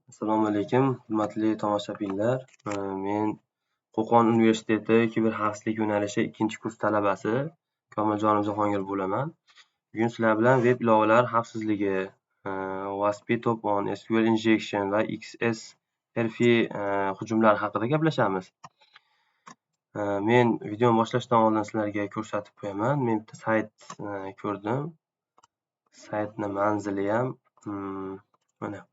Assalomu alaykum, hurmatli tomoshabinlar. Men Qo'qon universiteti kiberxavfsizlik yo'nalishi 2-kurs talabasi Komiljonov Jahongir bo'laman. Bugun sizlar bilan web ilovalar xavfsizligi, OWASP Top 10, SQL injection va XSRF hujumlari haqida gaplashamiz. Men videoni boshlashdan oldin sizlarga ko'rsatib qo'yaman. Men bitta sayt ko'rdim. Saytning manzili ham mana.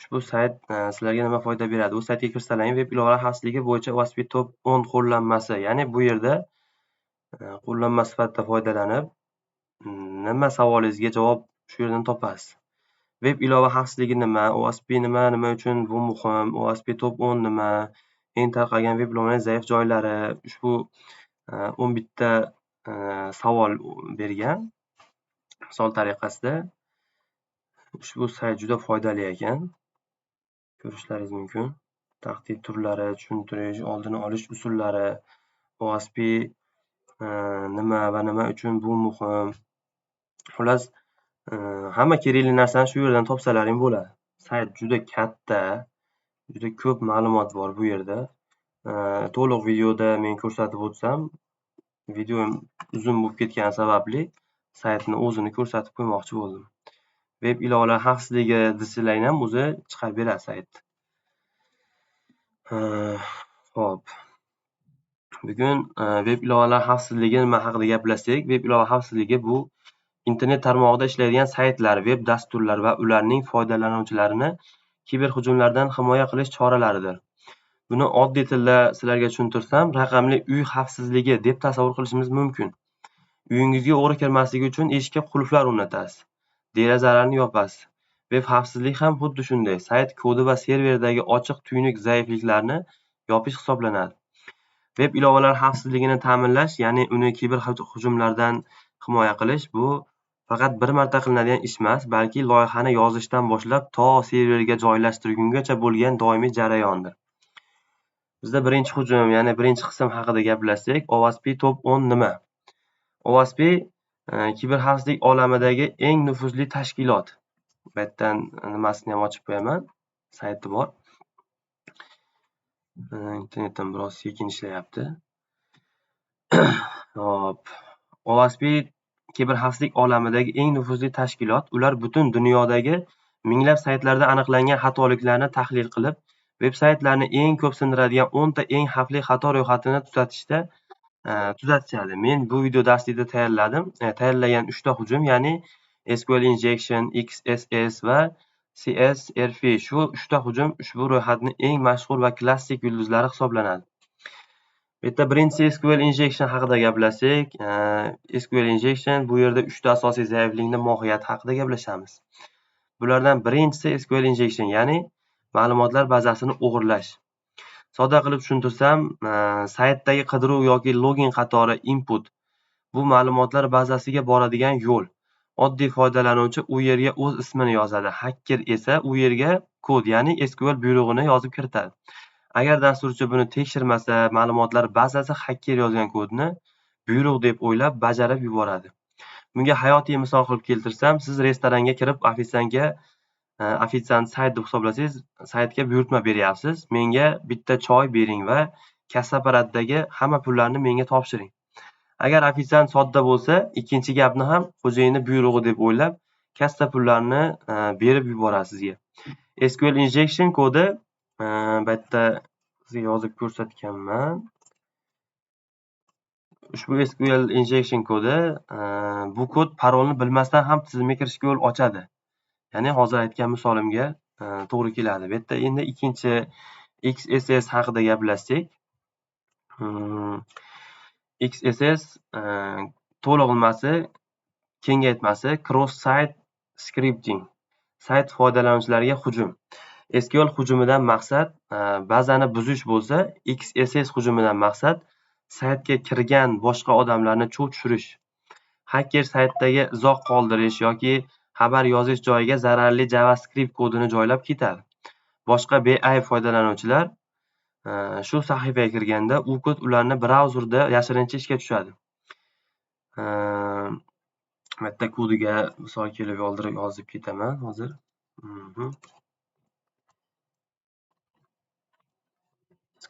Ushbu sayt sizlarga nima foyda beradi? Bu saytga kirsalang, web ilovalar xavfsizligi bo'yicha OWASP Top 10 qo'llanmasi, ya'ni bu yerda qo'llanma sifatida foydalanib, nima savolingizga javob shu yerdan topasiz. Web ilova xavfsizligi nima? OWASP nima? Nima uchun bu muhim? OWASP Top 10 nima? Eng tarqalgan web ilovaning zaif joylari. Ushbu 11 ta savol bergan. Misol tariqasida ushbu sayt juda foydali ekan. Ko'rishlaringiz mumkin. Tahdid turlari, tushuntirish, oldini olish usullari, OWASP nima va nima uchun bu muhim. Xullas, hamma kerakli narsani shu yerdan topsalaring bo'ladi. Sayt juda katta, juda ko'p ma'lumot bor bu yerda. To'liq videoda men ko'rsatib o'tsam, video uzun bo'lib ketgani sababli saytni o'zini ko'rsatib qo'ymoqchi bo'ldim. Web ilovalar xavfsizligi desalaring ham o'zi chiqarib beradi sayt. Xo'p. Bugun web ilovalar xavfsizligi nima haqida gaplashsak, web ilova xavfsizligi bu internet tarmog'ida ishlaydigan saytlar, web dasturlar va ularning foydalanuvchilarini kiberhujumlardan himoya qilish choralaridir. Buni oddiy tilda sizlarga tushuntirsam, raqamli uy xavfsizligi deb tasavvur qilishimiz mumkin. Uyingizga o'g'ri kirmasligi uchun eshikka qulflar o'rnatasiz. Derazalarni yopasiz. Web xavfsizlik ham xuddi shunday. Sayt kodi va serverdagi ochiq tuynuq zaifliklarni yopish hisoblanadi. Web ilovalar xavfsizligini ta'minlash, ya'ni uni kiber hujumlardan himoya qilish bu faqat bir marta qilinadigan ish emas, balki loyihani yozishdan boshlab to serverga joylashtirgungacha bo'lgan doimiy jarayondir. Bizda birinchi hujum, ya'ni birinchi qism haqida gaplashsak, OWASP Top 10 nima? OWASP kiberxavfsizlik olamidagi eng nufuzli tashkilot. Bu yerdan nimasini ham ochib qo'yaman. Sayti bor. Internetim biroz sekin ishlayapti. Hop. OWASP kiberxavfsizlik olamidagi eng nufuzli tashkilot. Ular butun dunyodagi minglab saytlarda aniqlangan xatoliklarni tahlil qilib, veb-saytlarni eng ko'p sindiradigan 10 ta eng xavfli xato ro'yxatini tuzatishadi. Men bu video darslikda tayyorladim. Tayyorlagan 3 ta hujum, ya'ni SQL injection, XSS va CSRF. Shu 3 ta hujum ushbu ro'yxatning eng mashhur va klassik yulduzlari hisoblanadi. Bu yerda birinchisi SQL injection haqida gaplashsak, SQL injection bu yerda 3 ta asosiy zaiflikning mohiyati haqida gaplashamiz. Bulardan birinchisi SQL injection, ya'ni ma'lumotlar bazasini o'g'irlash. Sodda qilib tushuntirsam, saytdagi qidiruv yoki login qatori input bu ma'lumotlar bazasiga boradigan yo'l. Oddiy foydalanuvchi u yerga o'z ismini yozadi. Hacker esa u yerga kod, ya'ni SQL buyrug'ini yozib kiritadi. Agar dasturchi buni tekshirmasa, ma'lumotlar bazasi hacker yozgan kodni buyruq deb o'ylab bajarib yuboradi. Bunga hayotiy misol qilib keltirsam, siz restoranga kirib ofitsiant sayt deb hisoblasangiz, saytga buyurtma beryapsiz. Menga bitta choy bering va kassa apparatidagi hamma pullarni menga topshiring. Agar ofitsiant sodda bo'lsa, ikkinchi gapni ham xo'jayini buyrug'i deb o'ylab, kassa pullarni berib yuboradi sizga. SQL injection kodi bu yerda sizga yozib ko'rsatganman. Ushbu SQL injection kodi bu kod parolni bilmasdan ham tizimga kirishga yo'l ochadi. Ya'ni hozir aytgan misolimga to'g'ri keladi. Bu yerda endi ikkinchi XSS haqida gaplashsak, XSS to'lig'ilmasi, kengaytmasi cross-site scripting. Sayt foydalanuvchilariga hujum. SQL hujumidan maqsad bazani buzish bo'lsa, XSS hujumidan maqsad saytga kirgan boshqa odamlarni chuv tushirish. Hacker saytdagi izoh qoldirish yoki xabar yozish joyiga zararli JavaScript kodini joylab ketadi. Boshqa beayb foydalanuvchilar shu sahifaga kirganda u kod ularni brauzerda yashirincha ishga tushadi. Bu yerda kodiga misol kelib yozib ketaman hozir.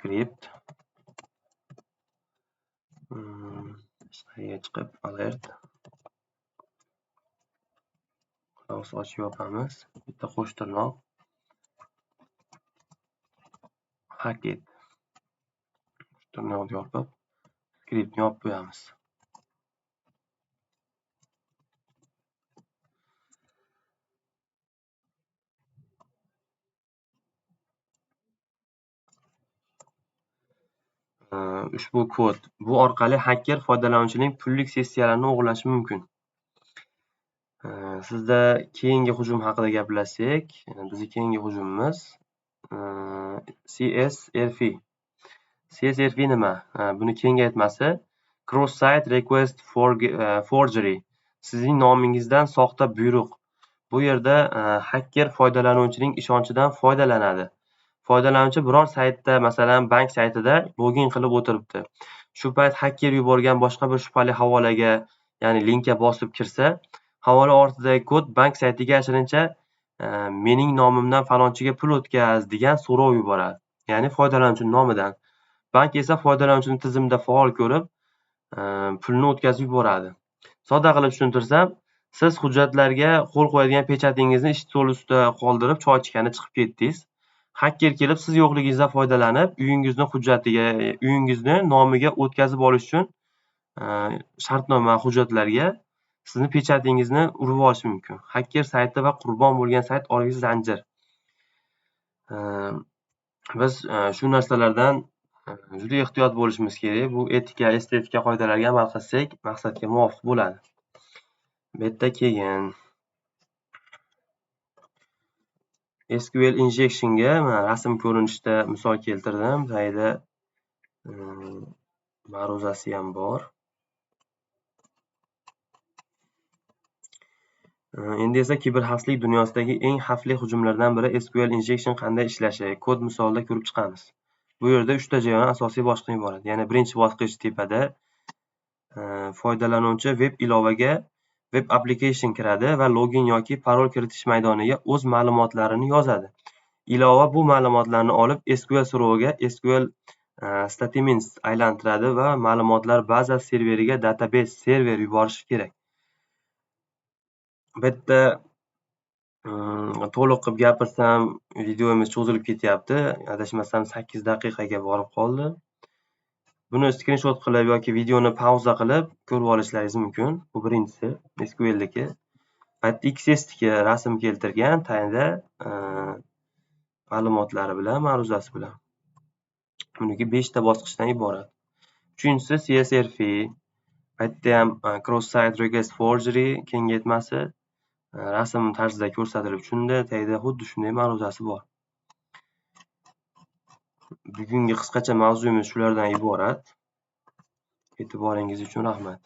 script ichkariga chiqib alert browser ochib yopamiz. Bitta qo'sh tirnoq hacket tirnoqni yopib skriptni yopib qo'yamiz. Ushbu kod bu orqali hacker foydalanuvchining pullik sessiyalarini o'g'irlashi mumkin. Sizda keyingi hujum haqida gaplashsak, bizning keyingi hujumimiz CSRF. CSRF nima? Buni kengaytmasi Cross-Site Request Forgery. Sizning nomingizdan soxta buyruq. Bu yerda hacker foydalanuvchining ishonchidan foydalanadi. Foydalanuvchi biror saytda, masalan, bank saytida login qilib o'tiribdi. Shu payt hacker yuborgan boshqa bir shubhali havolaga, ya'ni linkka bosib kirsa, havola ortidagi kod bank saytiga yashirincha mening nomimdan falonchiga pul o'tkaz degan so'rov yuboradi. Ya'ni foydalanuvchining nomidan. Bank esa foydalanuvchini tizimda faol ko'rib, pulni o'tkazib yuboradi. Sodda qilib tushuntirsam, siz hujjatlarga qo'l qo'yadigan pechatingizni ish stoli ustida qoldirib, choy ichgani chiqib ketdingiz. Hacker kelib siz yo'qligingizdan foydalanib, uyingizni nomiga o'tkazib olish uchun shartnoma hujjatlarga sizni pechatingizni urib olishi mumkin. Hacker sayti va qurbon bo'lgan sayt orasida zanjir. Biz shu narsalardan juda ehtiyot bo'lishimiz kerak. Bu estetika qoidalariga amal qilsak, maqsadga muvofiq bo'ladi. Bu yerda keyin SQL injectionga rasm ko'rinishida misol keltirdim. Tagida ma'ruzasi ham bor. Endi esa kiberxavfsizlik dunyosidagi eng xavfli hujumlardan biri SQL injection qanday ishlashi, kod misolida ko'rib chiqamiz. Bu yerda 3 ta jarayon asosiy bosqichdan iborat. Ya'ni birinchi bosqich tepada foydalanuvchi web ilovaga web application kiradi va login yoki parol kiritish maydoniga o'z ma'lumotlarini yozadi. Ilova bu ma'lumotlarni olib SQL so'roviga SQL statements aylantiradi va ma'lumotlar bazasi serveriga database server yuborishi kerak. Bu yerda to'liq qilib gapirsam, videomiz cho'zilib ketyapti. Adashmasam 8 daqiqaga borib qoldi. Buni screenshot qilib yoki videoni pauza qilib ko'rib olishlaringiz mumkin. Bu birinchisi SQL'dagi. XSS'ga rasm keltirgan tagida ma'lumotlari bilan, ma'ruzasi bilan. Buniki 5 ta bosqichdan iborat. Uchinchisi CSRF. Bu yerda ham Cross-Site Request Forgery kengaytmasi rasm tarzida ko'rsatilib tushunda, tagida xuddi shunday ma'ruzasi bor. Bugungi qisqacha mavzuyimiz shulardan iborat. E'tiboringiz uchun rahmat.